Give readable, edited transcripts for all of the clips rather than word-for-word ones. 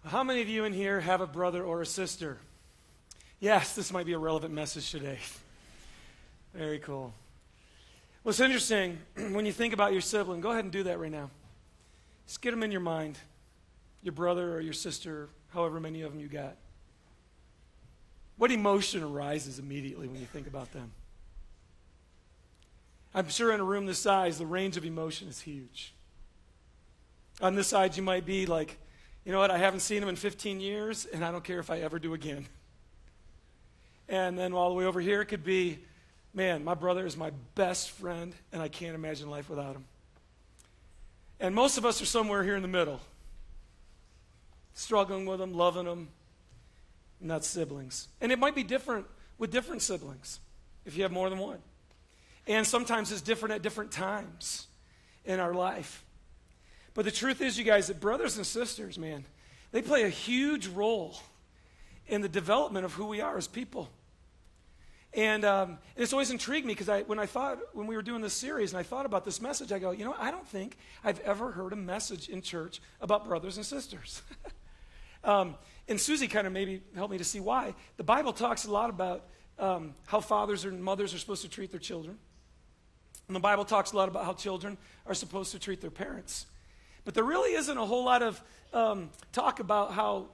How many of you in here have a brother or a sister? Yes, this might be a relevant message today. Very cool. Well, it's interesting when you think about your sibling. Go ahead and do that right now. Just get them in your mind. Your brother or your sister, however many of them you got. What emotion arises immediately when you think about them? I'm sure in a room this size, the range of emotion is huge. On this side, you might be like, you know what, I haven't seen him in 15 years, and I don't care if I ever do again. And then all the way over here, it could be, man, my brother is my best friend, and I can't imagine life without him. And most of us are somewhere here in the middle, struggling with them, loving them, not siblings. And it might be different with different siblings, if you have more than one. And sometimes it's different at different times in our life. But the truth is, you guys, that brothers and sisters, man, they play a huge role in the development of who we are as people. And it's always intrigued me because when we were doing this series and I thought about this message, I go, you know, I don't think I've ever heard a message in church about brothers and sisters. And Susie kind of maybe helped me to see why. The Bible talks a lot about how fathers and mothers are supposed to treat their children. And the Bible talks a lot about how children are supposed to treat their parents. But there really isn't a whole lot of talk about how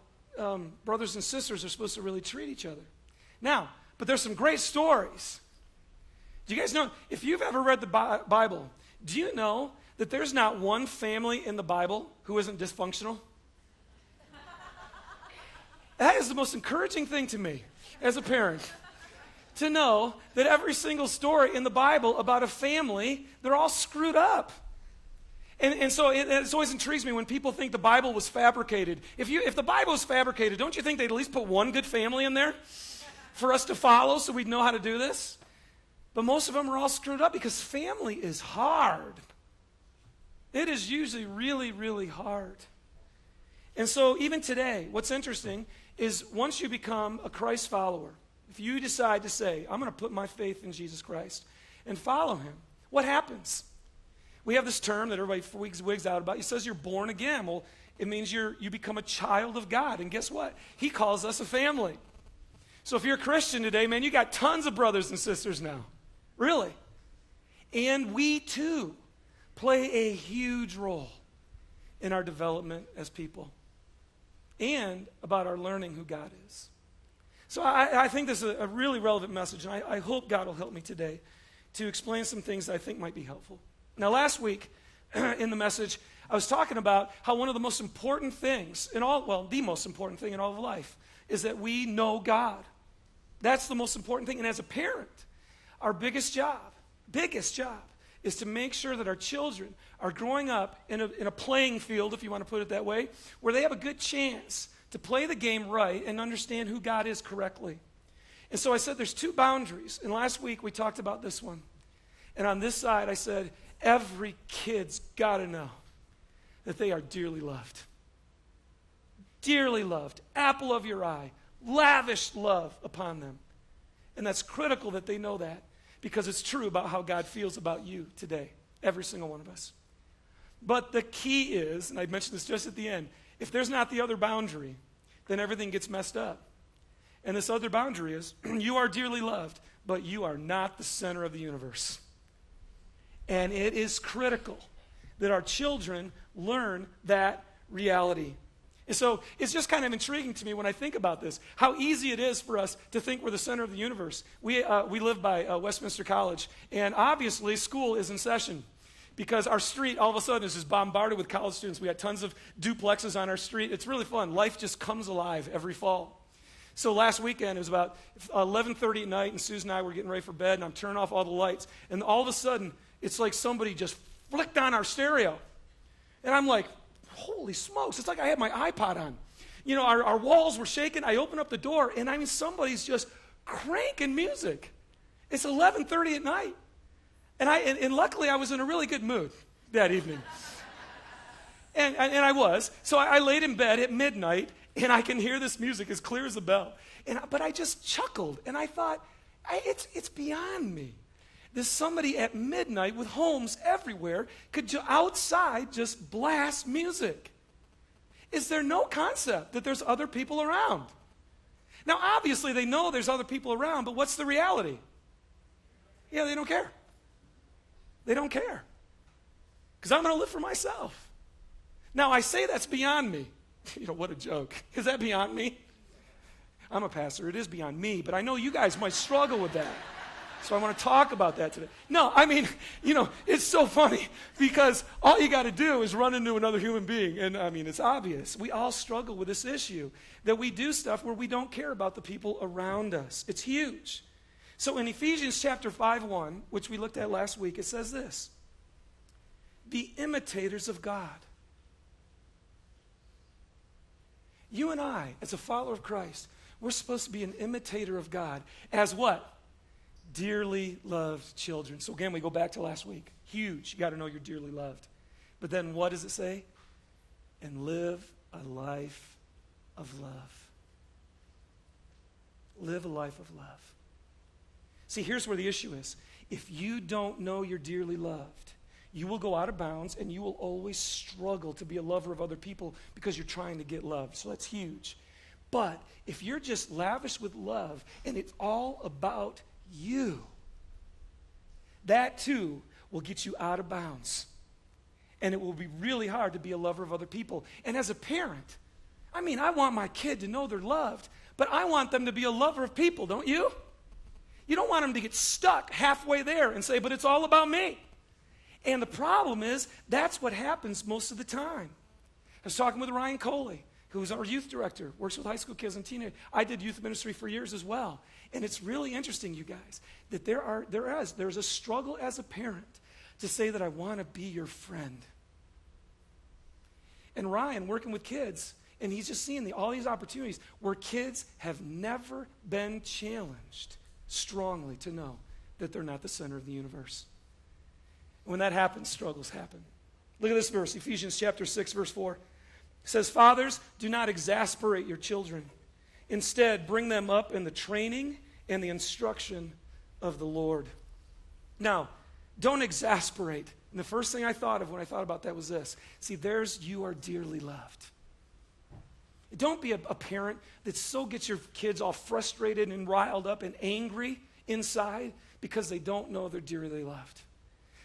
brothers and sisters are supposed to really treat each other. Now, but there's some great stories. Do you guys know, if you've ever read the Bible, do you know that there's not one family in the Bible who isn't dysfunctional? That is the most encouraging thing to me as a parent, to know that every single story in the Bible about a family, they're all screwed up. And so it always intrigues me when people think the Bible was fabricated. If the Bible was fabricated, don't you think they'd at least put one good family in there for us to follow so we'd know how to do this? But most of them are all screwed up because family is hard. It is usually really, really hard. And so even today, what's interesting is once you become a Christ follower, if you decide to say, I'm going to put my faith in Jesus Christ and follow him, what happens? We have this term that everybody wigs out about. It says you're born again. Well, it means you become a child of God. And guess what? He calls us a family. So if you're a Christian today, man, you got tons of brothers and sisters now. Really. And we, too, play a huge role in our development as people and about our learning who God is. So I think this is a really relevant message, and I hope God will help me today to explain some things that I think might be helpful. Now, last week in the message, I was talking about how one of the most important things the most important thing in all of life is that we know God. That's the most important thing. And as a parent, our biggest job is to make sure that our children are growing up in a playing field, if you want to put it that way, where they have a good chance to play the game right and understand who God is correctly. And so I said there's two boundaries. And last week we talked about this one. And on this side I said, every kid's got to know that they are dearly loved. Dearly loved. Apple of your eye. Lavish love upon them. And that's critical that they know that because it's true about how God feels about you today. Every single one of us. But the key is, and I mentioned this just at the end, if there's not the other boundary, then everything gets messed up. And this other boundary is, you are dearly loved, but you are not the center of the universe. And it is critical that our children learn that reality. And so it's just kind of intriguing to me when I think about this, how easy it is for us to think we're the center of the universe. We live by Westminster College, and obviously school is in session because our street all of a sudden is just bombarded with college students. We got tons of duplexes on our street. It's really fun. Life just comes alive every fall. So last weekend, it was about 11:30 at night, and Susan and I were getting ready for bed, and I'm turning off all the lights, and all of a sudden, it's like somebody just flicked on our stereo. And I'm like, holy smokes, it's like I had my iPod on. You know, our walls were shaking. I opened up the door, and I mean, somebody's just cranking music. It's 11:30 at night. And luckily, I was in a really good mood that evening. and I was. So I laid in bed at midnight, and I can hear this music as clear as a bell. But I just chuckled, and I thought, it's beyond me. There's somebody at midnight with homes everywhere could outside just blast music. is there no concept that there's other people around. Now, obviously, they know there's other people around, but what's the reality? Yeah, they don't care. They don't care. Because I'm going to live for myself. Now, I say that's beyond me. What a joke. Is that beyond me? I'm a pastor. It is beyond me, but I know you guys might struggle with that. So I want to talk about that today. No, I mean, it's so funny because all you got to do is run into another human being. And I mean, it's obvious. We all struggle with this issue that we do stuff where we don't care about the people around us. It's huge. So in Ephesians chapter 5:1, which we looked at last week, it says this: be imitators of God. You and I, as a follower of Christ, we're supposed to be an imitator of God as what? Dearly loved children. So again, we go back to last week. Huge. You got to know you're dearly loved. But then what does it say? And live a life of love. Live a life of love. See, here's where the issue is. If you don't know you're dearly loved, you will go out of bounds and you will always struggle to be a lover of other people because you're trying to get loved. So that's huge. But if you're just lavish with love and it's all about you, that too will get you out of bounds. And it will be really hard to be a lover of other people. And as a parent, I mean, I want my kid to know they're loved, but I want them to be a lover of people, don't you? You don't want them to get stuck halfway there and say, but it's all about me. And the problem is, that's what happens most of the time. I was talking with Ryan Coley, who's our youth director, works with high school kids and teenagers. I did youth ministry for years as well. And it's really interesting, you guys, that there's a struggle as a parent to say that I want to be your friend. And Ryan, working with kids, and he's just seeing all these opportunities where kids have never been challenged strongly to know that they're not the center of the universe. When that happens, struggles happen. Look at this verse, Ephesians chapter 6, verse 4. It says, fathers, do not exasperate your children. Instead, bring them up in the training and the instruction of the Lord. Now, don't exasperate. And the first thing I thought of when I thought about that was this. See, you are dearly loved. Don't be a parent that so gets your kids all frustrated and riled up and angry inside because they don't know they're dearly loved.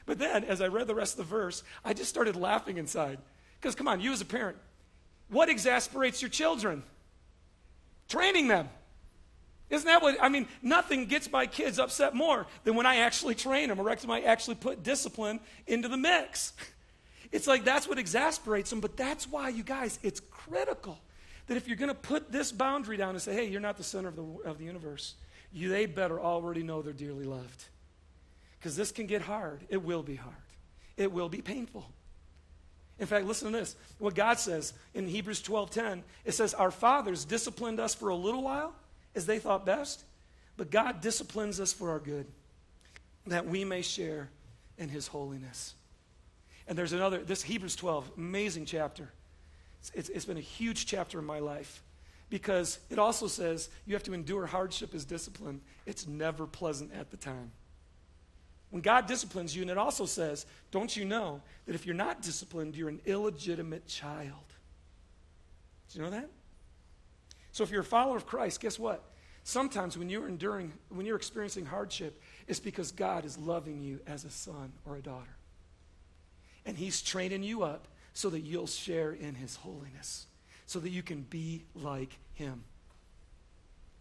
But then, as I read the rest of the verse, I just started laughing inside. Because, come on, you as a parent, what exasperates your children? Training them. Isn't that what, nothing gets my kids upset more than when I actually train them or I actually put discipline into the mix. It's like that's what exasperates them, but that's why, you guys, it's critical that if you're going to put this boundary down and say, hey, you're not the center of the universe, they better already know they're dearly loved. Because this can get hard. It will be hard. It will be painful. In fact, listen to this. What God says in Hebrews 12:10, it says, our fathers disciplined us for a little while as they thought best, but God disciplines us for our good, that we may share in his holiness. And there's this Hebrews 12, amazing chapter. It's been a huge chapter in my life because it also says you have to endure hardship as discipline. It's never pleasant at the time. When God disciplines you, and it also says, don't you know that if you're not disciplined, you're an illegitimate child? Did you know that? So if you're a follower of Christ, guess what? Sometimes when you're experiencing hardship, it's because God is loving you as a son or a daughter. And he's training you up so that you'll share in his holiness, so that you can be like him.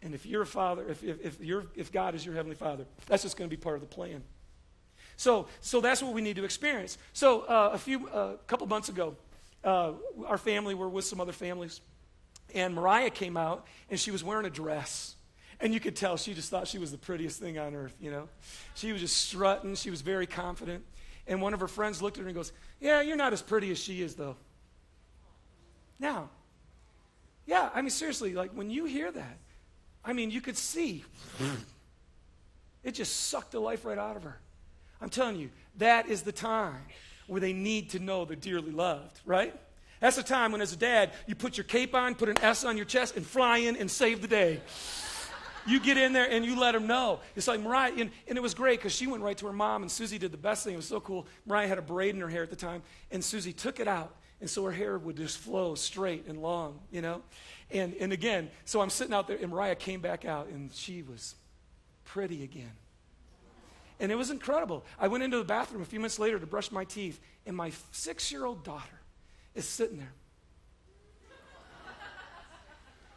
And if you're a father, if God is your heavenly Father, that's just going to be part of the plan. So that's what we need to experience. So a couple months ago, our family were with some other families, and Mariah came out, and she was wearing a dress. And you could tell she just thought she was the prettiest thing on earth, She was just strutting. She was very confident. And one of her friends looked at her and goes, yeah, you're not as pretty as she is, though. Now, yeah, seriously, like when you hear that, you could see it just sucked the life right out of her. I'm telling you, that is the time where they need to know they're dearly loved, right? That's the time when, as a dad, you put your cape on, put an S on your chest, and fly in and save the day. You get in there and you let them know. It's like Mariah, and it was great because she went right to her mom, and Susie did the best thing. It was so cool. Mariah had a braid in her hair at the time, and Susie took it out, And so her hair would just flow straight and long, you know. And again, so I'm sitting out there, and Mariah came back out, and she was pretty again. And it was incredible. I went into the bathroom a few minutes later to brush my teeth, and my 6-year-old daughter is sitting there,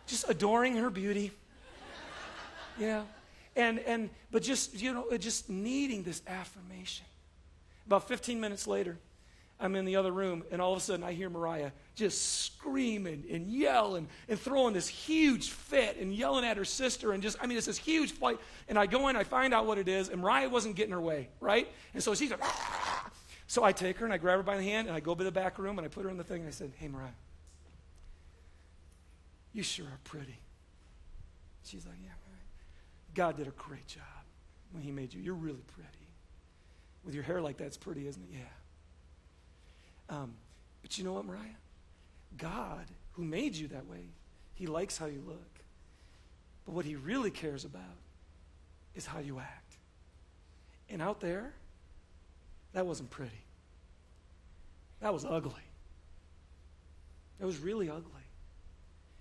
just adoring her beauty. Yeah. But just, you know, just needing this affirmation. About 15 minutes later, I'm in the other room, and all of a sudden I hear Mariah just screaming and yelling and throwing this huge fit and yelling at her sister, and it's this huge fight. And I go in, I find out what it is, and Mariah wasn't getting her way, right? And so she's like, ah! So I take her and I grab her by the hand, and I go to the back room, and I put her in the thing, and I said, hey, Mariah, you sure are pretty. She's like, yeah, right. God did a great job when he made you. You're really pretty. With your hair like that, it's pretty, isn't it? Yeah. But you know what, Mariah? God, who made you that way, he likes how you look. But what he really cares about is how you act. And out there, that wasn't pretty. That was ugly. That was really ugly.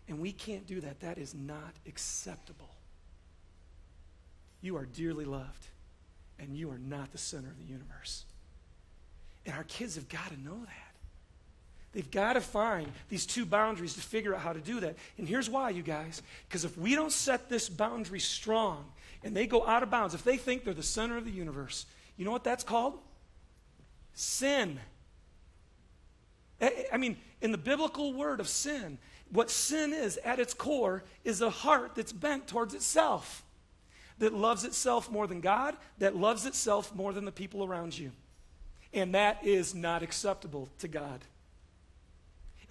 And we can't do that. That is not acceptable. You are dearly loved, and you are not the center of the universe. And our kids have got to know that. They've got to find these two boundaries to figure out how to do that. And here's why, you guys. Because if we don't set this boundary strong and they go out of bounds, if they think they're the center of the universe, you know what that's called? Sin. I mean, in the biblical word of sin, what sin is at its core is a heart that's bent towards itself, that loves itself more than God, that loves itself more than the people around you. And that is not acceptable to God.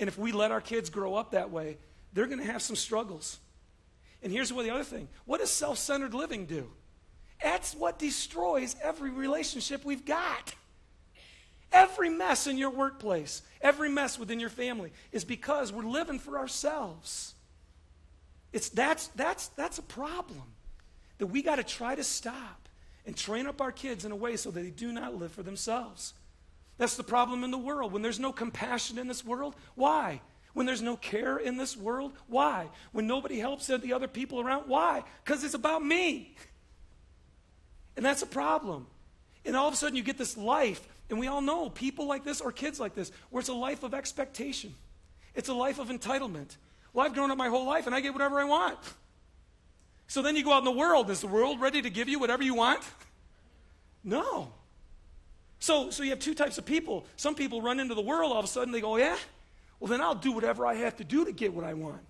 And if we let our kids grow up that way, they're going to have some struggles. And here's the other thing. What does self-centered living do? That's what destroys every relationship we've got. Every mess in your workplace, every mess within your family is because we're living for ourselves. That's a problem that we got to try to stop and train up our kids in a way so that they do not live for themselves. That's the problem in the world. When there's no compassion in this world, why? When there's no care in this world, why? When nobody helps the other people around, why? Because it's about me. And that's a problem. And all of a sudden you get this life, and we all know people like this or kids like this, where it's a life of expectation. It's a life of entitlement. Well, I've grown up my whole life, and I get whatever I want. So then you go out in the world. Is the world ready to give you whatever you want? No. So you have two types of people. Some people run into the world, all of a sudden they go, yeah? Well, then I'll do whatever I have to do to get what I want.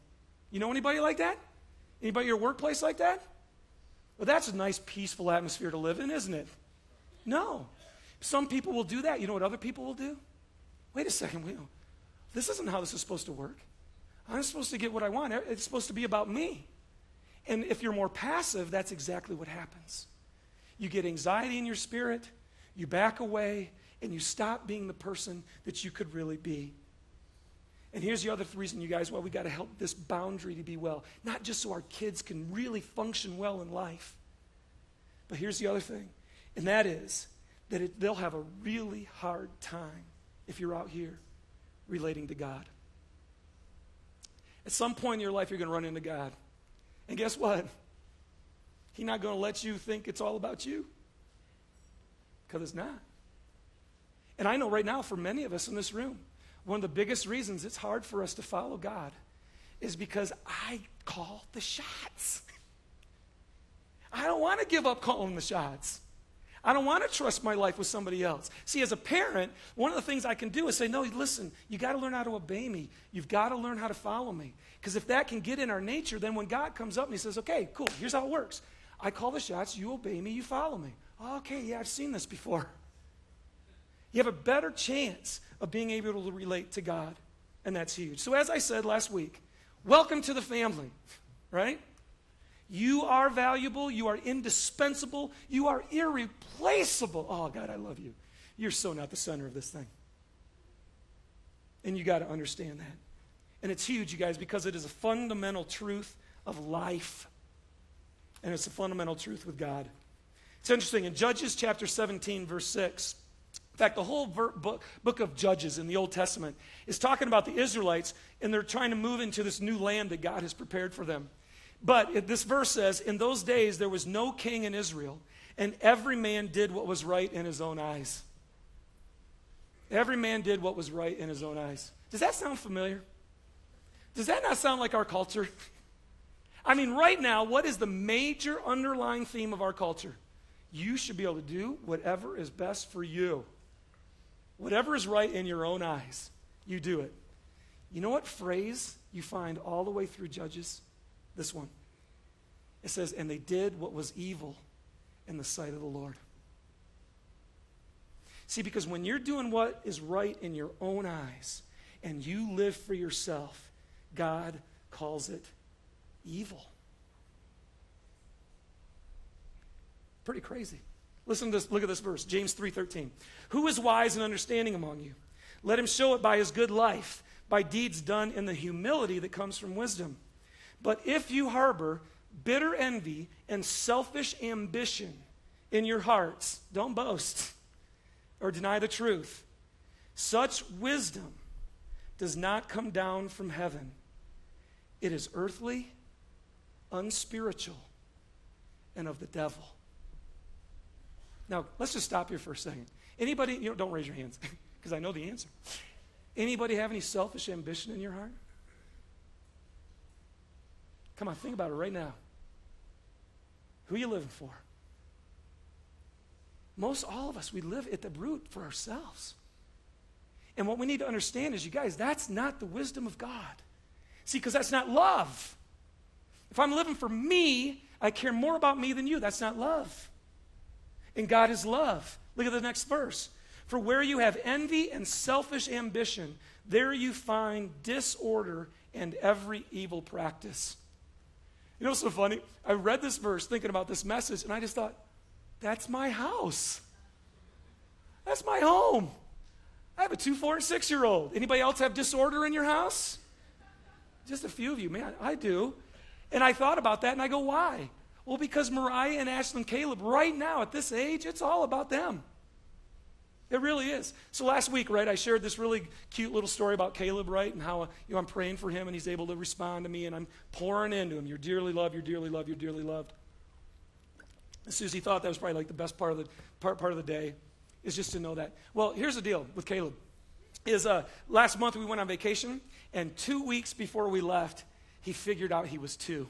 You know anybody like that? Anybody at your workplace like that? Well, that's a nice, peaceful atmosphere to live in, isn't it? No. Some people will do that. You know what other people will do? Wait a second. This isn't how this is supposed to work. I'm supposed to get what I want. It's supposed to be about me. And if you're more passive, that's exactly what happens. You get anxiety in your spirit, you back away, and you stop being the person that you could really be. And here's the other reason, you guys, why we got to help this boundary to be well. Not just so our kids can really function well in life, but here's the other thing, and that is that they'll have a really hard time if you're out here relating to God. At some point in your life, you're going to run into God. And guess what? He's not going to let you think it's all about you. Because it's not. And I know right now for many of us in this room, one of the biggest reasons it's hard for us to follow God is because I call the shots. I don't want to give up calling the shots. I don't want to trust my life with somebody else. See, as a parent, one of the things I can do is say, no, listen, you got to learn how to obey me. You've got to learn how to follow me. Because if that can get in our nature, then when God comes up and he says, okay, cool, here's how it works. I call the shots, you obey me, you follow me. Okay, yeah, I've seen this before. You have a better chance of being able to relate to God, and that's huge. So as I said last week, welcome to the family, right? You are valuable. You are indispensable. You are irreplaceable. Oh, God, I love you. You're so not the center of this thing. And you got to understand that. And it's huge, you guys, because it is a fundamental truth of life. And it's a fundamental truth with God. It's interesting. In Judges chapter 17, verse 6, fact, the whole book of Judges in the Old Testament is talking about the Israelites, and they're trying to move into this new land that God has prepared for them. But this verse says, in those days there was no king in Israel, and every man did what was right in his own eyes. Every man did what was right in his own eyes. Does that sound familiar? Does that not sound like our culture? I mean, right now, what is the major underlying theme of our culture? You should be able to do whatever is best for you. Whatever is right in your own eyes, you do it. You know what phrase you find all the way through Judges? This one. It says, and they did what was evil in the sight of the Lord. See, because when you're doing what is right in your own eyes and you live for yourself, God calls it evil. Pretty crazy. Listen to this, look at this verse, James 3:13. Who is wise and understanding among you? Let him show it by his good life, by deeds done in the humility that comes from wisdom. But if you harbor bitter envy and selfish ambition in your hearts, don't boast or deny the truth. Such wisdom does not come down from heaven. It is earthly, unspiritual, and of the devil. Now, let's just stop here for a second. Anybody, don't raise your hands, because I know the answer. Anybody have any selfish ambition in your heart? Come on, think about it right now. Who are you living for? Most all of us, we live at the root for ourselves. And what we need to understand is, you guys, that's not the wisdom of God. See, because that's not love. If I'm living for me, I care more about me than you. That's not love. And God is love. Look at the next verse. For where you have envy and selfish ambition, there you find disorder and every evil practice. You know what's so funny? I read this verse thinking about this message, and I just thought, that's my house. That's my home. I have a 2, 4, and 6-year-old. Anybody else have disorder in your house? Just a few of you. Man, I do. And I thought about that, and I go, why? Well, because Mariah and Ashlyn Caleb, right now at this age, it's all about them. It really is. So last week, right, I shared this really cute little story about Caleb, right, and how I'm praying for him, and he's able to respond to me, and I'm pouring into him. You're dearly loved, you're dearly loved, you're dearly loved. And Susie thought that was probably like the best part of the day, is just to know that. Well, here's the deal with Caleb. Last month we went on vacation, and 2 weeks before we left, he figured out he was 2.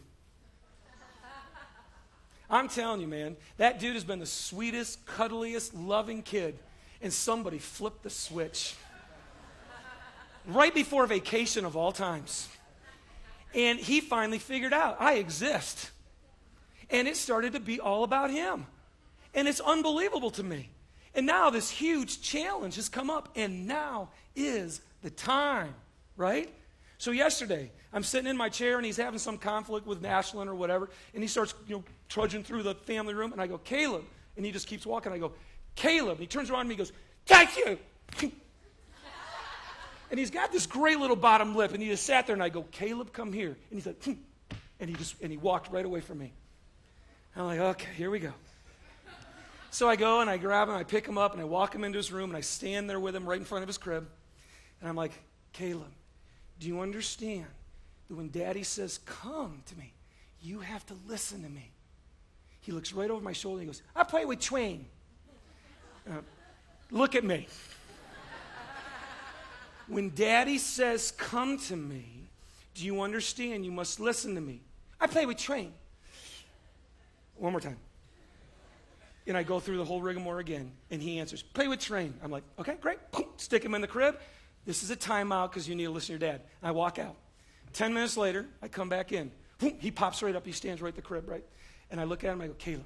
I'm telling you, man, that dude has been the sweetest, cuddliest, loving kid. And somebody flipped the switch. Right before vacation of all times. And he finally figured out, I exist. And it started to be all about him. And it's unbelievable to me. And now this huge challenge has come up. And now is the time, right? So yesterday, I'm sitting in my chair, and he's having some conflict with Ashlyn or whatever, and he starts, trudging through the family room, and I go, Caleb, and he just keeps walking. I go, Caleb, and he turns around to me and goes, thank you. And he's got this great little bottom lip, and he just sat there, and I go, Caleb, come here. And he said, and he walked right away from me. I'm like, okay, here we go. So I go, and I grab him, I pick him up, and I walk him into his room, and I stand there with him right in front of his crib, and I'm like, Caleb, do you understand that when Daddy says, come to me, you have to listen to me? He looks right over my shoulder, and he goes, I play with Twain. Look at me. When Daddy says, come to me, do you understand you must listen to me? I play with Twain. One more time. And I go through the whole rigmarole again, and he answers, play with Train. I'm like, okay, great. Stick him in the crib. This is a timeout because you need to listen to your dad. I walk out. 10 minutes later, I come back in. He pops right up. He stands right at the crib, right? And I look at him, I go, Caleb,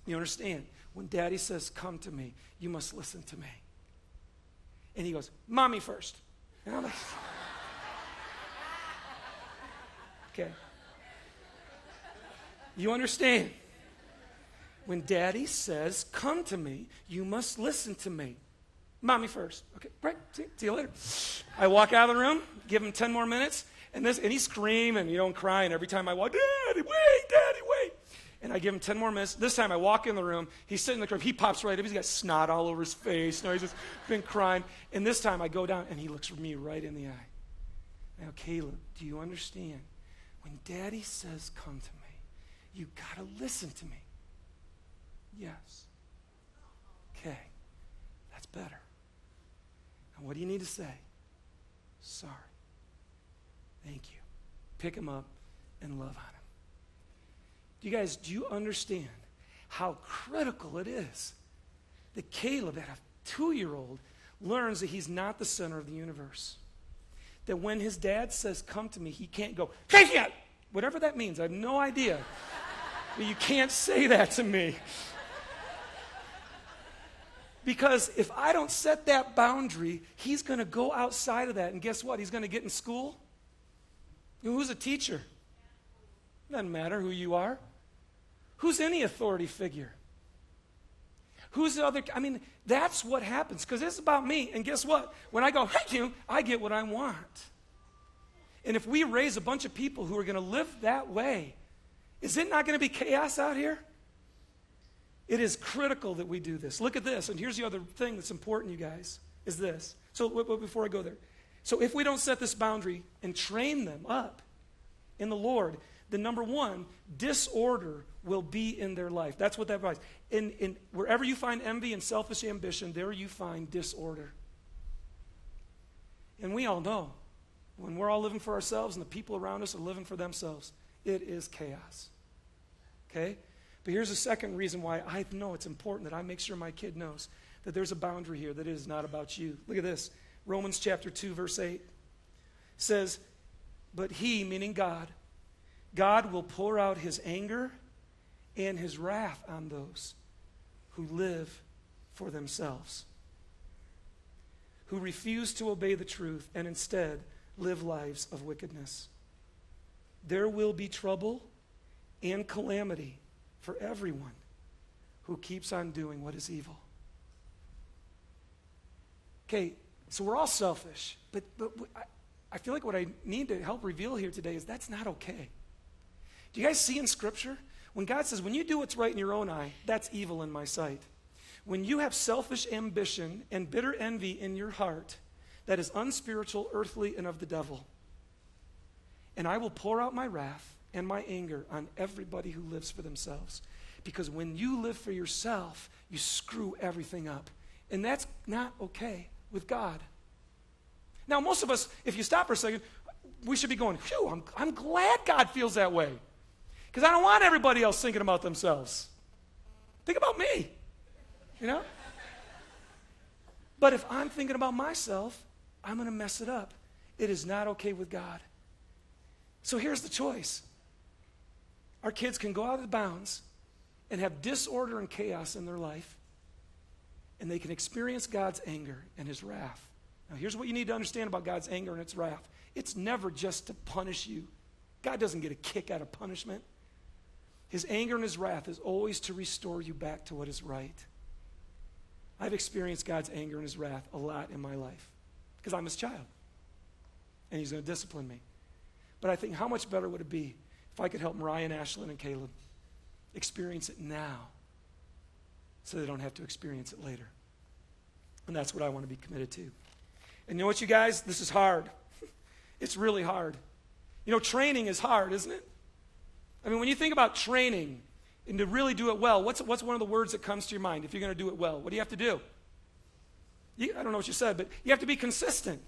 you understand? When Daddy says, come to me, you must listen to me. And he goes, Mommy first. And I'm like, okay. You understand? When Daddy says, come to me, you must listen to me. Mommy first. Okay, great. See you later. I walk out of the room, give him 10 more minutes, and he's screaming, and crying every time I walk, Daddy, wait, Daddy, wait. And I give him 10 more minutes. This time I walk in the room. He's sitting in the crib. He pops right up. He's got snot all over his face. He's just been crying. And this time I go down, and he looks me right in the eye. I go, Caleb, do you understand? When Daddy says, come to me, you got to listen to me. Yes. Okay. That's better. And what do you need to say? Sorry. Thank you. Pick him up and love on him. Do you understand how critical it is that Caleb, at a 2-year-old, learns that he's not the center of the universe? That when his dad says, come to me, he can't go, hey, yeah, whatever that means. I have no idea. But you can't say that to me. Because if I don't set that boundary, he's going to go outside of that. And guess what? He's going to get in school. Who's a teacher? Doesn't matter who you are. Who's any authority figure? Who's the other? I mean, that's what happens because it's about me. And guess what? When I go, hey, you, I get what I want. And if we raise a bunch of people who are going to live that way, is it not going to be chaos out here? It is critical that we do this. Look at this. And here's the other thing that's important, you guys, is this. So before I go there. So if we don't set this boundary and train them up in the Lord, then number one, disorder will be in their life. That's what that implies. In wherever you find envy and selfish ambition, there you find disorder. And we all know, when we're all living for ourselves and the people around us are living for themselves, it is chaos. Okay? But here's the second reason why I know it's important that I make sure my kid knows that there's a boundary here, that it is not about you. Look at this. Romans chapter 2, verse 8 says, but he, meaning God will pour out his anger and his wrath on those who live for themselves, who refuse to obey the truth and instead live lives of wickedness. There will be trouble and calamity for everyone who keeps on doing what is evil. Okay, so we're all selfish, but I feel like what I need to help reveal here today is that's not okay. Do you guys see in Scripture? When God says, when you do what's right in your own eye, that's evil in my sight. When you have selfish ambition and bitter envy in your heart, that is unspiritual, earthly, and of the devil. And I will pour out my wrath and my anger on everybody who lives for themselves. Because when you live for yourself, you screw everything up. And that's not okay with God. Now, most of us, if you stop for a second, we should be going, phew, I'm glad God feels that way. Because I don't want everybody else thinking about themselves. Think about me, you know? But if I'm thinking about myself, I'm going to mess it up. It is not okay with God. So here's the choice. Our kids can go out of the bounds and have disorder and chaos in their life, and they can experience God's anger and his wrath. Now, here's what you need to understand about God's anger and its wrath. It's never just to punish you. God doesn't get a kick out of punishment. His anger and his wrath is always to restore you back to what is right. I've experienced God's anger and his wrath a lot in my life because I'm his child, and he's going to discipline me. But I think how much better would it be if I could help Mariah and Ashlyn and Caleb experience it now so they don't have to experience it later. And that's what I want to be committed to. And you know what, you guys? This is hard. It's really hard. You know, training is hard, isn't it? I mean, when you think about training and to really do it well, what's one of the words that comes to your mind if you're going to do it well? What do you have to do? I don't know what you said, but you have to be consistent.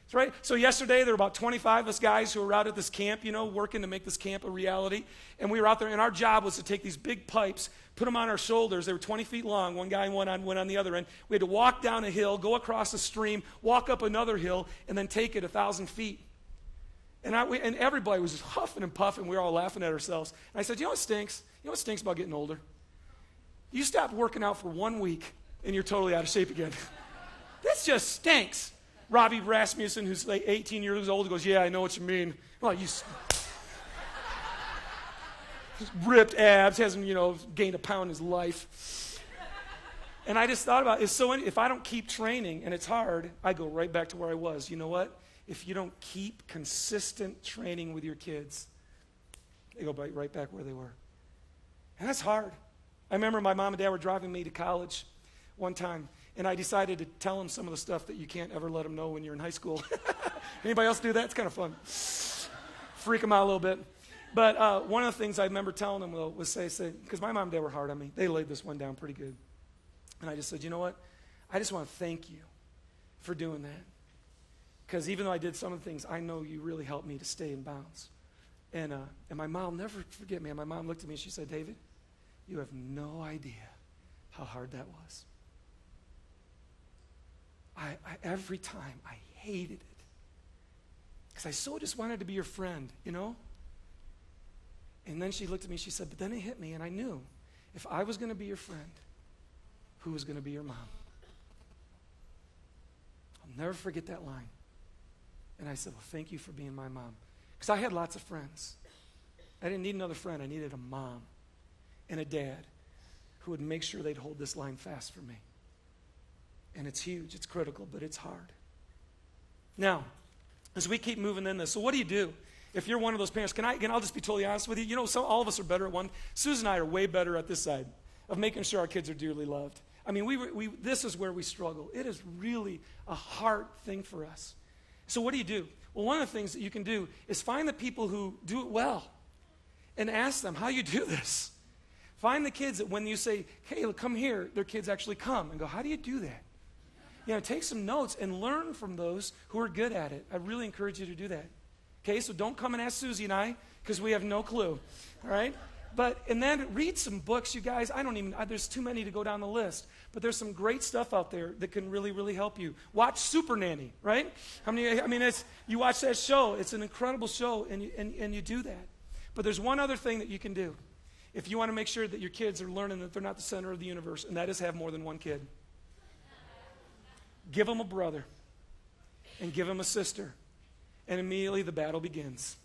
That's right. So yesterday, there were about 25 of us guys who were out at this camp, you know, working to make this camp a reality. And we were out there, and our job was to take these big pipes, put them on our shoulders. They were 20 feet long, one guy and one on the other end. We had to walk down a hill, go across a stream, walk up another hill, and then take it 1,000 feet. And everybody was just huffing and puffing. We were all laughing at ourselves. And I said, you know what stinks? You know what stinks about getting older? You stop working out for 1 week, and you're totally out of shape again. This just stinks. Robbie Rasmussen, who's like 18 years old, goes, yeah, I know what you mean. Well, you ripped abs, hasn't, gained a pound in his life. And I just thought about it. If I don't keep training, and it's hard, I go right back to where I was. You know what? If you don't keep consistent training with your kids, they go right back where they were. And that's hard. I remember my mom and dad were driving me to college one time, and I decided to tell them some of the stuff that you can't ever let them know when you're in high school. Anybody else do that? It's kind of fun. Freak them out a little bit. But one of the things I remember telling them, though, was say, because my mom and dad were hard on me. They laid this one down pretty good. And I just said, you know what? I just want to thank you for doing that. Because even though I did some of the things, I know you really helped me to stay in bounds. And my mom, will never forget me, and my mom looked at me and she said, David, you have no idea how hard that was. Every time I hated it. Because I so just wanted to be your friend, you know? And then she looked at me and she said, but then it hit me, and I knew if I was going to be your friend, who was going to be your mom? I'll never forget that line. And I said, well, thank you for being my mom. Because I had lots of friends. I didn't need another friend. I needed a mom and a dad who would make sure they'd hold this line fast for me. And it's huge, it's critical, but it's hard. Now, as we keep moving in this, so what do you do if you're one of those parents? I'll just be totally honest with you. You know, all of us are better at one. Susan and I are way better at this side of making sure our kids are dearly loved. I mean, this is where we struggle. It is really a hard thing for us. So what do? Well, one of the things that you can do is find the people who do it well and ask them how you do this. Find the kids that when you say, hey, come here, their kids actually come and go, how do you do that? You know, take some notes and learn from those who are good at it. I really encourage you to do that. Okay, so don't come and ask Susie and I because we have no clue. All right? And then read some books, you guys. There's too many to go down the list. But there's some great stuff out there that can really, really help you. Watch Super Nanny, right? You watch that show. It's an incredible show, and you do that. But there's one other thing that you can do if you want to make sure that your kids are learning that they're not the center of the universe, and that is have more than one kid. Give them a brother and give them a sister, and immediately the battle begins.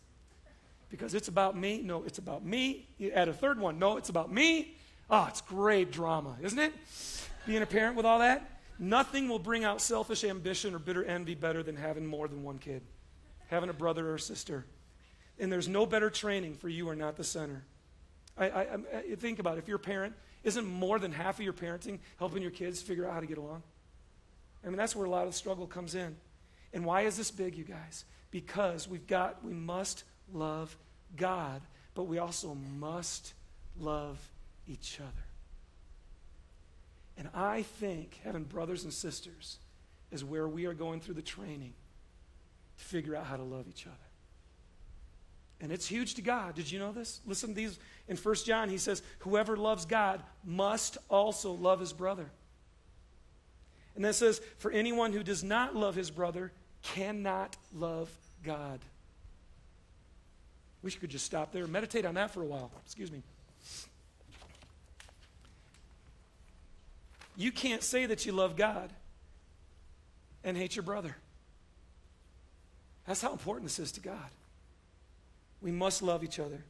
Because it's about me. No, it's about me. You add a third one. No, it's about me. Oh, it's great drama, isn't it? Being a parent with all that. Nothing will bring out selfish ambition or bitter envy better than having more than one kid. Having a brother or a sister. And there's no better training for you are not the center. I think about it. If you're a parent, isn't more than half of your parenting helping your kids figure out how to get along? I mean, that's where a lot of the struggle comes in. And why is this big, you guys? Because we must love God, but we also must love each other. And I think having brothers and sisters is where we are going through the training to figure out how to love each other. And it's huge to God. Did you know this? Listen to these. In 1 John, he says, whoever loves God must also love his brother. And then it says, for anyone who does not love his brother cannot love God. We could just stop there and meditate on that for a while. Excuse me. You can't say that you love God and hate your brother. That's how important this is to God. We must love each other.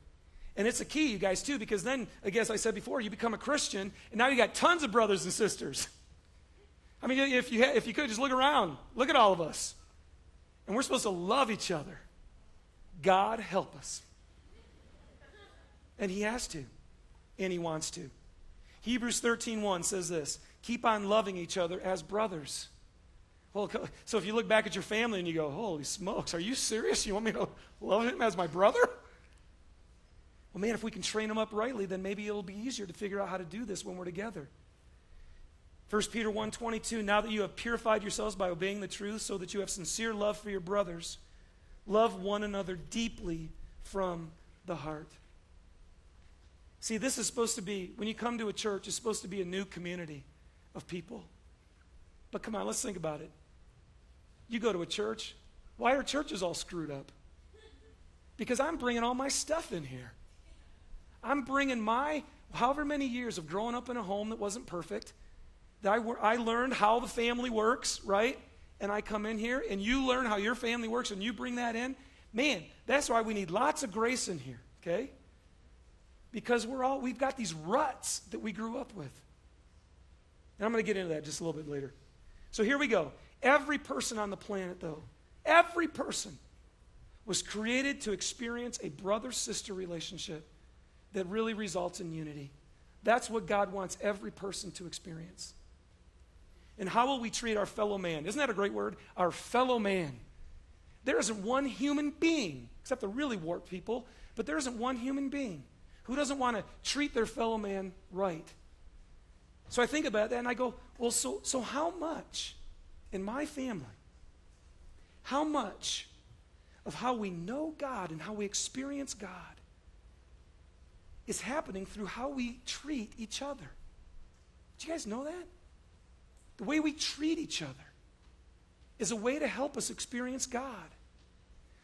And it's a key, you guys, too, because then, I guess I said before, you become a Christian, and now you got tons of brothers and sisters. I mean, if you could, just look around. Look at all of us. And we're supposed to love each other. God help us. And he has to. And he wants to. Hebrews 13:1 says this, keep on loving each other as brothers. Well, so if you look back at your family and you go, holy smokes, are you serious? You want me to love him as my brother? Well, man, if we can train him up rightly, then maybe it'll be easier to figure out how to do this when we're together. 1 Peter 1:22, now that you have purified yourselves by obeying the truth so that you have sincere love for your brothers, love one another deeply from the heart. See, this is supposed to be, when you come to a church, it's supposed to be a new community of people. But come on, let's think about it. You go to a church, why are churches all screwed up? Because I'm bringing all my stuff in here. I'm bringing my, however many years of growing up in a home that wasn't perfect, that I learned how the family works, right? And I come in here, and you learn how your family works, and you bring that in. Man, that's why we need lots of grace in here, okay? Because we've got these ruts that we grew up with. And I'm going to get into that just a little bit later. So here we go. Every person on the planet, though, every person was created to experience a brother-sister relationship that really results in unity. That's what God wants every person to experience. And how will we treat our fellow man? Isn't that a great word? Our fellow man. There isn't one human being, except the really warped people, but there isn't one human being who doesn't want to treat their fellow man right. So I think about that and I go, well, so how much in my family, how much of how we know God and how we experience God is happening through how we treat each other? Do you guys know that? The way we treat each other is a way to help us experience God.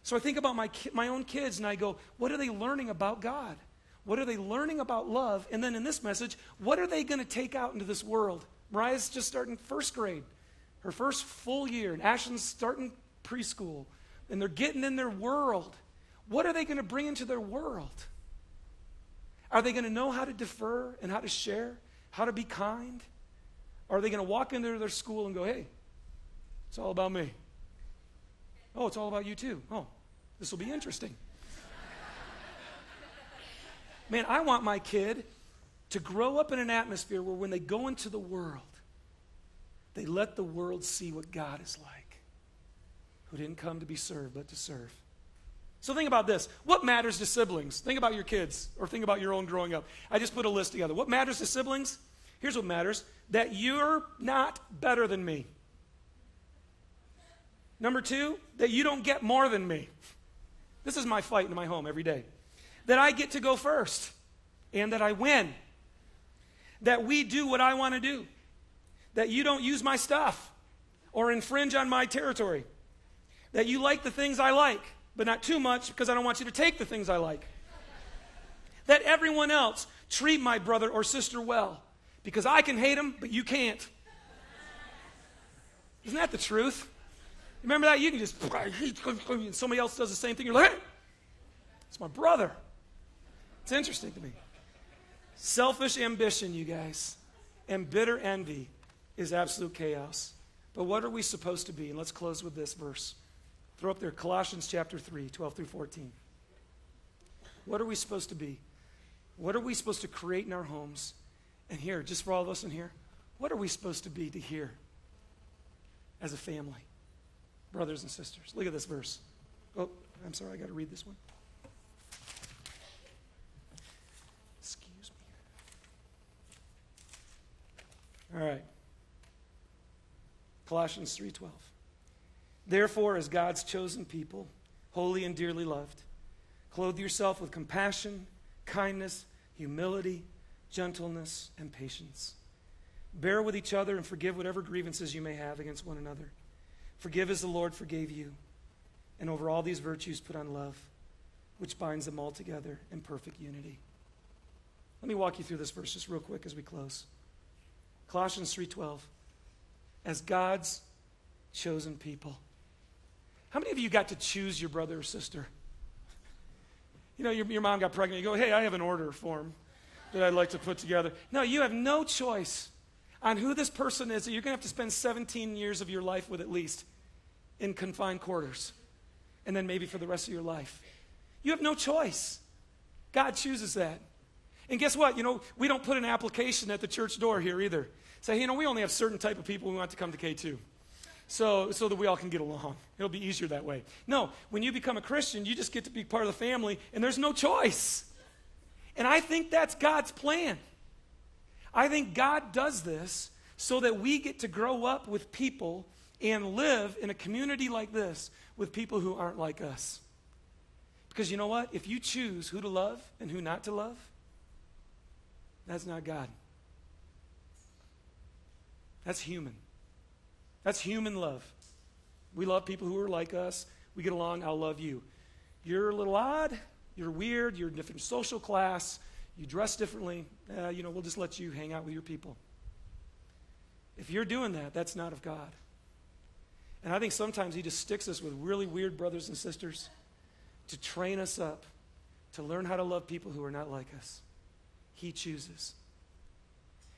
So I think about my own kids and I go, what are they learning about God? What are they learning about love? And then in this message, what are they going to take out into this world? Mariah's just starting first grade, her first full year, and Ashton's starting preschool, and they're getting in their world. What are they going to bring into their world? Are they going to know how to defer and how to share, how to be kind? Or are they going to walk into their school and go, hey, it's all about me? Oh, it's all about you too. Oh, this will be interesting. Man, I want my kid to grow up in an atmosphere where when they go into the world, they let the world see what God is like, who didn't come to be served, but to serve. So think about this. What matters to siblings? Think about your kids, or think about your own growing up. I just put a list together. What matters to siblings? Here's what matters. That you're not better than me. Number 2, that you don't get more than me. This is my fight in my home every day. That I get to go first, and that I win. That we do what I want to do. That you don't use my stuff or infringe on my territory. That you like the things I like, but not too much because I don't want you to take the things I like. That everyone else treat my brother or sister well because I can hate them, but you can't. Isn't that the truth? Remember that? You can just, somebody else does the same thing. You're like, hey, it's my brother. It's interesting to me. Selfish ambition, you guys, and bitter envy is absolute chaos. But what are we supposed to be? And let's close with this verse. Throw up there, Colossians chapter 3, 12 through 14. What are we supposed to be? What are we supposed to create in our homes? And here, just for all of us in here, what are we supposed to be to here as a family? Brothers and sisters. Look at this verse. Oh, I'm sorry, I got to read this one. Excuse me. All right. Colossians 3:12. Therefore, as God's chosen people, holy and dearly loved, clothe yourself with compassion, kindness, humility, gentleness, and patience. Bear with each other and forgive whatever grievances you may have against one another. Forgive as the Lord forgave you. And over all these virtues put on love, which binds them all together in perfect unity. Let me walk you through this verse just real quick as we close. Colossians 3:12. As God's chosen people. How many of you got to choose your brother or sister? You know, your mom got pregnant. You go, hey, I have an order form that I'd like to put together. No, you have no choice on who this person is that you're going to have to spend 17 years of your life with at least in confined quarters. And then maybe for the rest of your life. You have no choice. God chooses that. And guess what? You know, we don't put an application at the church door here either. Say, you know, we only have certain type of people we want to come to K2. So that we all can get along. It'll be easier that way. No, when you become a Christian, you just get to be part of the family, and there's no choice. And I think that's God's plan. I think God does this so that we get to grow up with people and live in a community like this with people who aren't like us. Because you know what? If you choose who to love and who not to love, that's not God. That's human. That's human love. We love people who are like us. We get along, I'll love you. You're a little odd. You're weird. You're a different social class. You dress differently. We'll just let you hang out with your people. If you're doing that, that's not of God. And I think sometimes he just sticks us with really weird brothers and sisters to train us up, to learn how to love people who are not like us. He chooses.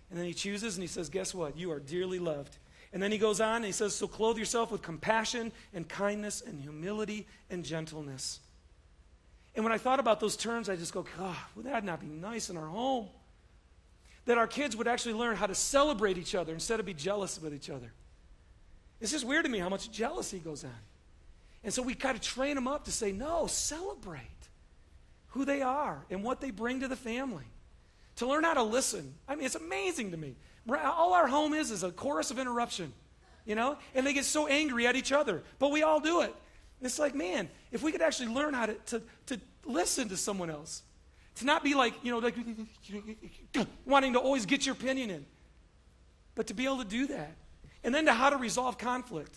And then he chooses and he says, guess what? You are dearly loved. And then he goes on and he says, so clothe yourself with compassion and kindness and humility and gentleness. And when I thought about those terms, I just go, God, would that not be nice in our home? That our kids would actually learn how to celebrate each other instead of be jealous with each other. It's just weird to me how much jealousy goes on. And so we got to train them up to say, no, celebrate who they are and what they bring to the family. To learn how to listen. I mean, it's amazing to me. All our home is a chorus of interruption, you know? And they get so angry at each other, but we all do it. It's like, man, if we could actually learn how to listen to someone else, to not be like, you know, like wanting to always get your opinion in, but to be able to do that. And then to how to resolve conflict.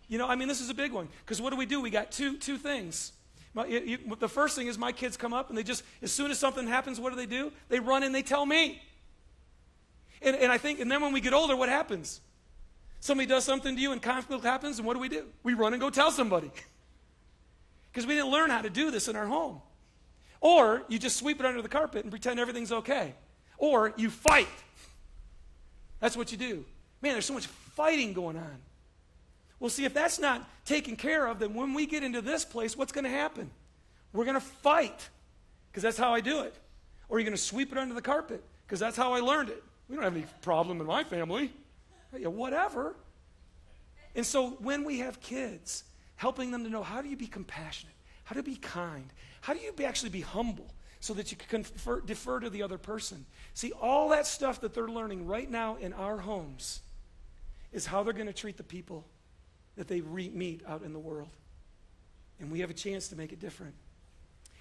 You know, I mean, this is a big one, because what do? We got two things. The first thing is my kids come up and they just, as soon as something happens, what do? They run and they tell me. And I think, and then when we get older, what happens? Somebody does something to you and conflict happens, and what do? We run and go tell somebody. Because we didn't learn how to do this in our home. Or you just sweep it under the carpet and pretend everything's okay. Or you fight. That's what you do. Man, there's so much fighting going on. Well, see, if that's not taken care of, then when we get into this place, what's going to happen? We're going to fight, because that's how I do it. Or you're going to sweep it under the carpet, because that's how I learned it. We don't have any problem in my family. Yeah, whatever. And so when we have kids, helping them to know, how do you be compassionate? How to be kind? How do you actually be humble so that you can defer to the other person? See, all that stuff that they're learning right now in our homes is how they're going to treat the people that they meet out in the world. And we have a chance to make it different.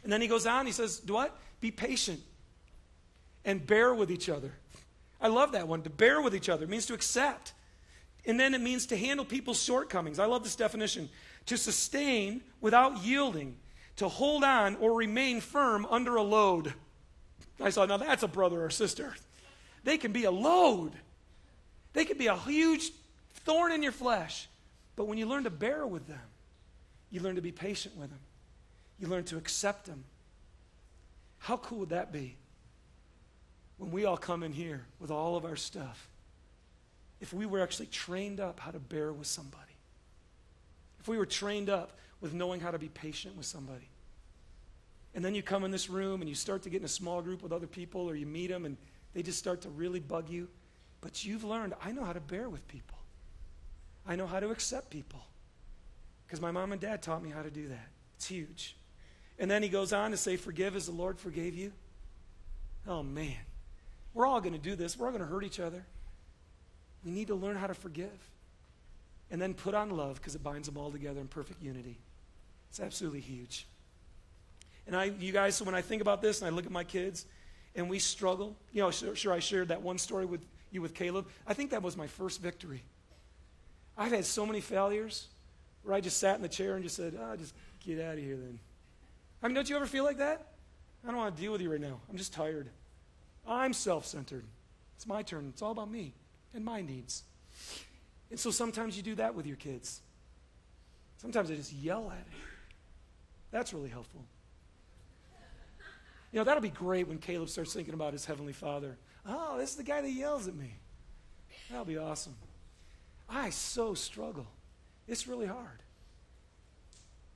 And then he goes on, he says, what? Be patient and bear with each other. I love that one. To bear with each other. It means to accept. And then it means to handle people's shortcomings. I love this definition. To sustain without yielding. To hold on or remain firm under a load. I saw, now that's a brother or sister. They can be a load. They can be a huge thorn in your flesh. But when you learn to bear with them, you learn to be patient with them. You learn to accept them. How cool would that be? When we all come in here with all of our stuff, if we were actually trained up how to bear with somebody, if we were trained up with knowing how to be patient with somebody, and then you come in this room and you start to get in a small group with other people, or you meet them and they just start to really bug you, but you've learned, I know how to bear with people. I know how to accept people, because my mom and dad taught me how to do that. It's huge. And then he goes on to say, forgive as the Lord forgave you. Oh, man. We're all going to do this. We're all going to hurt each other. We need to learn how to forgive. And then put on love, because it binds them all together in perfect unity. It's absolutely huge. And you guys, so when I think about this and I look at my kids and we struggle, you know, sure I shared that one story with you with Caleb. I think that was my first victory. I've had so many failures where I just sat in the chair and just said, just get out of here then. I mean, don't you ever feel like that? I don't want to deal with you right now. I'm just tired. I'm self-centered. It's my turn. It's all about me and my needs. And so sometimes you do that with your kids. Sometimes I just yell at it. That's really helpful. You know, that'll be great when Caleb starts thinking about his Heavenly Father. Oh, this is the guy that yells at me. That'll be awesome. I so struggle. It's really hard.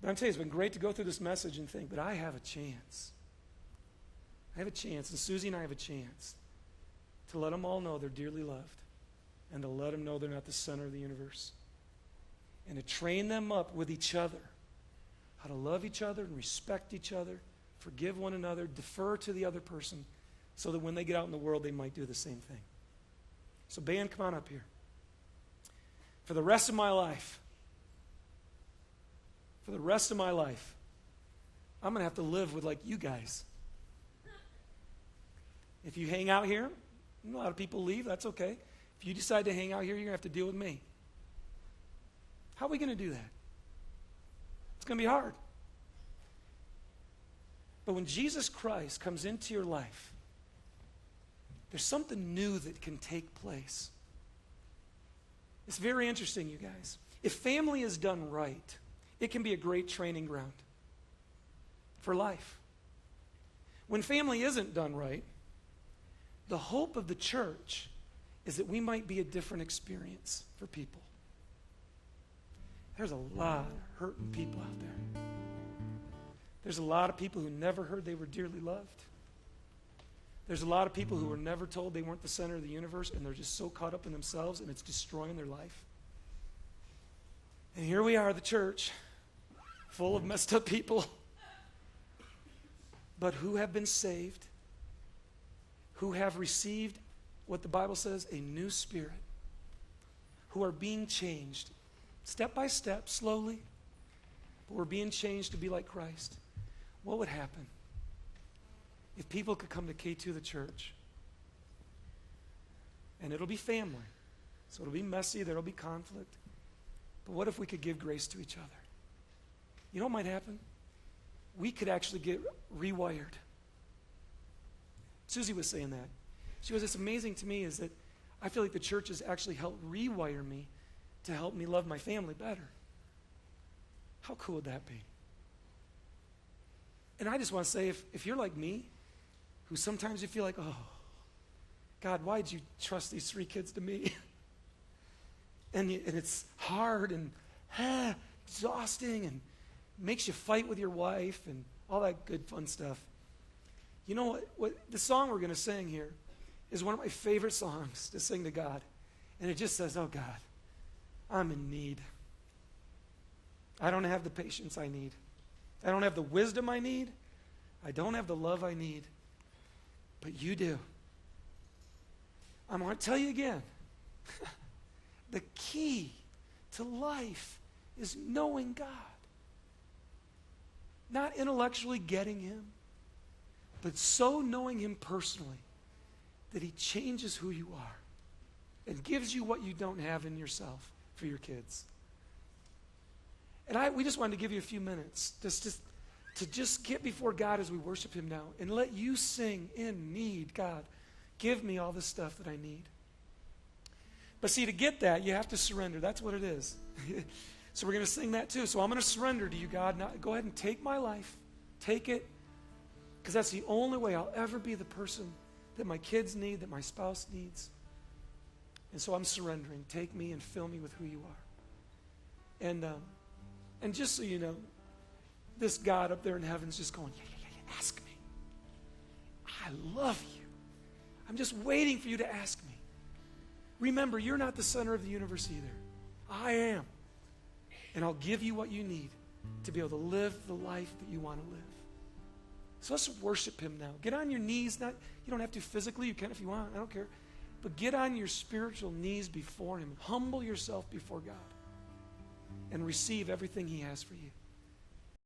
But I'm telling you, it's been great to go through this message and think, but I have a chance. I have a chance, and Susie and I have a chance to let them all know they're dearly loved, and to let them know they're not the center of the universe, and to train them up with each other, how to love each other and respect each other, forgive one another, defer to the other person, so that when they get out in the world, they might do the same thing. So band, come on up here. For the rest of my life, I'm going to have to live with like you guys. If you hang out here, a lot of people leave, that's okay. If you decide to hang out here, you're going to have to deal with me. How are we going to do that? It's going to be hard. But when Jesus Christ comes into your life, there's something new that can take place. It's very interesting, you guys. If family is done right, it can be a great training ground for life. When family isn't done right, the hope of the church is that we might be a different experience for people. There's a lot of hurting people out there. There's a lot of people who never heard they were dearly loved. There's a lot of people who were never told they weren't the center of the universe, and they're just so caught up in themselves, and it's destroying their life. And here we are, the church, full of messed up people, but who have been saved, who have received what the Bible says, a new spirit, who are being changed step by step, slowly, but we're being changed to be like Christ. What would happen if people could come to K2 the church? And it'll be family, so it'll be messy, there'll be conflict. But what if we could give grace to each other? You know what might happen? We could actually get rewired. Susie was saying that. She goes, it's amazing to me is that I feel like the church has actually helped rewire me to help me love my family better. How cool would that be? And I just want to say, if you're like me, who sometimes you feel like, oh, God, why did you trust these 3 kids to me? and it's hard and exhausting and makes you fight with your wife and all that good fun stuff. You know what the song we're going to sing here is one of my favorite songs to sing to God. And it just says, oh God, I'm in need. I don't have the patience I need. I don't have the wisdom I need. I don't have the love I need. But you do. I'm going to tell you again. The key to life is knowing God. Not intellectually getting Him, but so knowing Him personally that He changes who you are and gives you what you don't have in yourself for your kids. And we just wanted to give you a few minutes to just get before God as we worship Him now and let you sing in need. God, give me all the stuff that I need. But see, to get that, you have to surrender. That's what it is. So we're going to sing that too. So I'm going to surrender to you, God. Now, go ahead and take my life. Take it. Because that's the only way I'll ever be the person that my kids need, that my spouse needs. And so I'm surrendering. Take me and fill me with who you are. And just so you know, this God up there in heaven is just going, yeah, ask me. I love you. I'm just waiting for you to ask me. Remember, you're not the center of the universe either. I am. And I'll give you what you need to be able to live the life that you want to live. So let's worship Him now. Get on your knees. You don't have to physically. You can if you want. I don't care. But get on your spiritual knees before Him. Humble yourself before God. And receive everything He has for you.